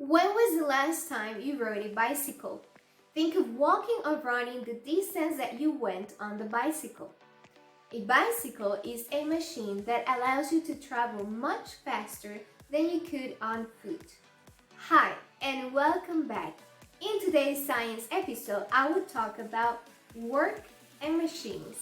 When was the last time you rode a bicycle? Think of walking or running the distance that you went on the bicycle. A bicycle is a machine that allows you to travel much faster than you could on foot. Hi, and welcome back. In today's science episode, I will talk about work and machines.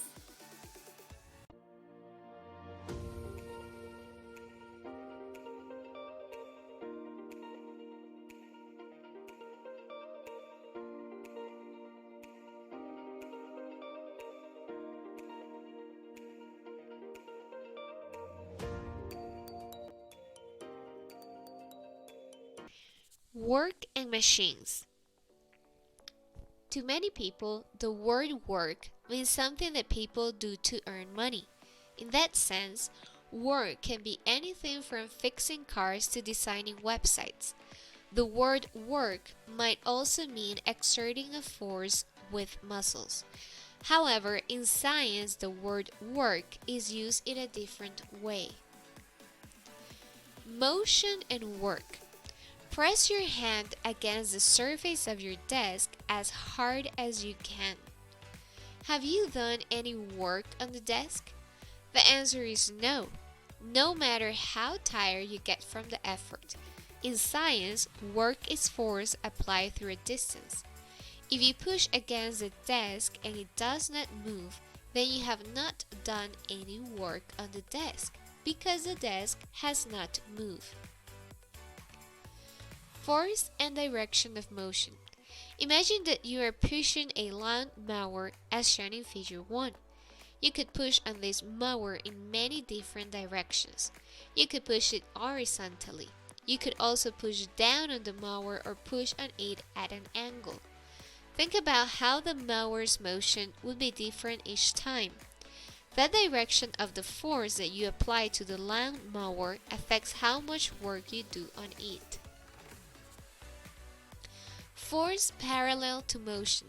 Work and machines. To many people, the word work means something that people do to earn money. In that sense, work can be anything from fixing cars to designing websites. The word work might also mean exerting a force with muscles. However, in science, the word work is used in a different way. Motion and work. Press your hand against the surface of your desk as hard as you can. Have you done any work on the desk? The answer is no, no matter how tired you get from the effort. In science, work is force applied through a distance. If you push against the desk and it does not move, then you have not done any work on the desk because the desk has not moved. Force and direction of motion. Imagine that you are pushing a lawn mower as shown in figure 1. You could push on this mower in many different directions. You could push it horizontally. You could also push down on the mower or push on it at an angle. Think about how the mower's motion would be different each time. The direction of the force that you apply to the lawn mower affects how much work you do on it. Force parallel to motion.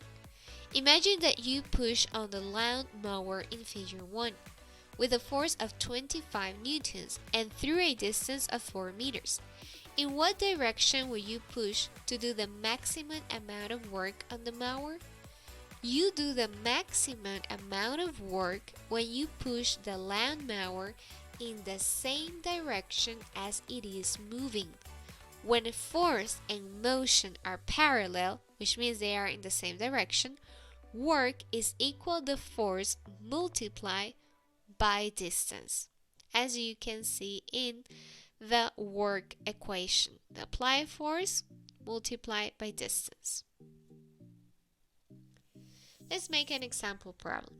Imagine that you push on the lawn mower in figure 1 with a force of 25 newtons and through a distance of 4 meters. In what direction will you push to do the maximum amount of work on the mower? You do the maximum amount of work when you push the lawn mower in the same direction as it is moving. When force and motion are parallel, which means they are in the same direction, work is equal to force multiplied by distance, as you can see in the work equation. The applied force multiplied by distance. Let's make an example problem.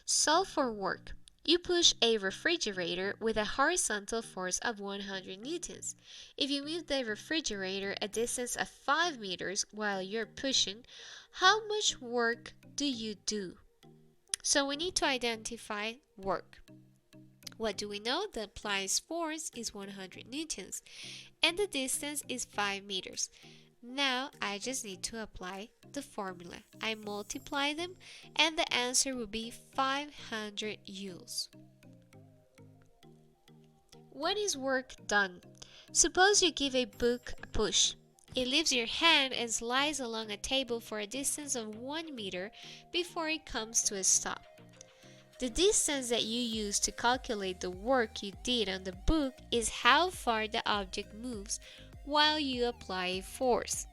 Solve for work. You push a refrigerator with a horizontal force of 100 newtons. If you move the refrigerator a distance of 5 meters while you're pushing, how much work do you do? So we need to identify work. What do we know? The applied force is 100 newtons and the distance is 5 meters. Now I just need to apply the formula. I multiply them and the answer will be 500 joules. When is work done? Suppose you give a book a push. It leaves your hand and slides along a table for a distance of 1 meter before it comes to a stop. The distance that you use to calculate the work you did on the book is how far the object moves while you apply a force.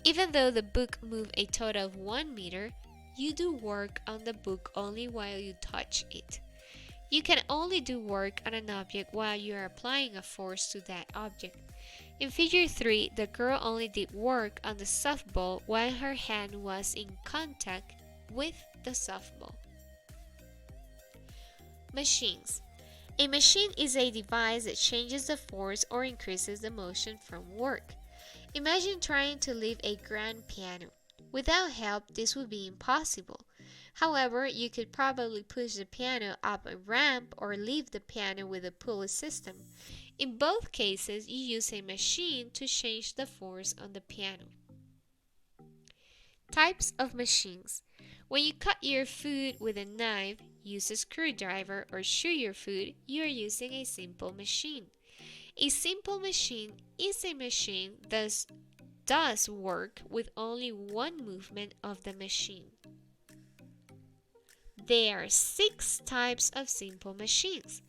Even though the book moved a total of 1 meter, you do work on the book only while you touch it. You can only do work on an object while you are applying a force to that object. In figure 3, the girl only did work on the softball while her hand was in contact with the softball. Machines. A machine is a device that changes the force or increases the motion from work. Imagine trying to lift a grand piano. Without help, this would be impossible. However, you could probably push the piano up a ramp or lift the piano with a pulley system. In both cases, you use a machine to change the force on the piano. Types of machines. When you cut your food with a knife, use a screwdriver, or chew your food, you are using a simple machine. A simple machine is a machine that does work with only one movement of the machine. There are 6 types of simple machines: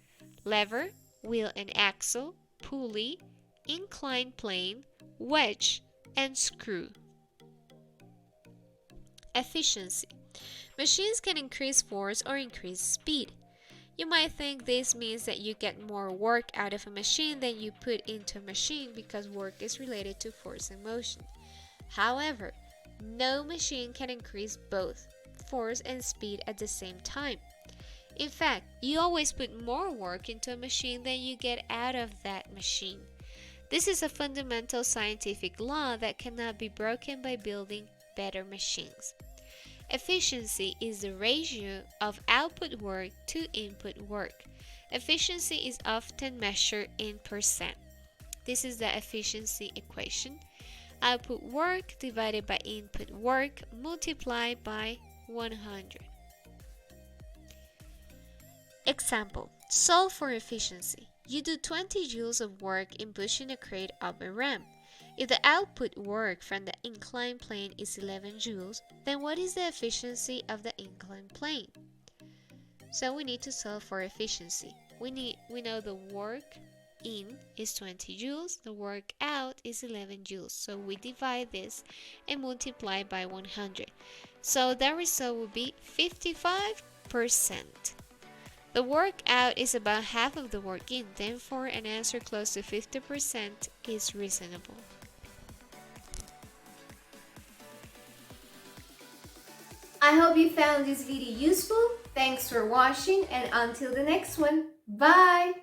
lever, wheel and axle, pulley, inclined plane, wedge, and screw. Efficiency. Machines can increase force or increase speed. You might think this means that you get more work out of a machine than you put into a machine because work is related to force and motion. However, no machine can increase both force and speed at the same time. In fact, you always put more work into a machine than you get out of that machine. This is a fundamental scientific law that cannot be broken by building better machines. Efficiency is the ratio of output work to input work. Efficiency is often measured in percent. This is the efficiency equation. Output work divided by input work multiplied by 100. Example: solve for efficiency. You do 20 joules of work in pushing a crate up a ramp. If the output work from the inclined plane is 11 joules, then what is the efficiency of the inclined plane? So we need to solve for efficiency. We know the work in is 20 joules, the work out is 11 joules. So we divide this and multiply by 100. So the result will be 55%. The work out is about half of the work in, therefore an answer close to 50% is reasonable. I hope you found this video useful. Thanks for watching, and until the next one, bye!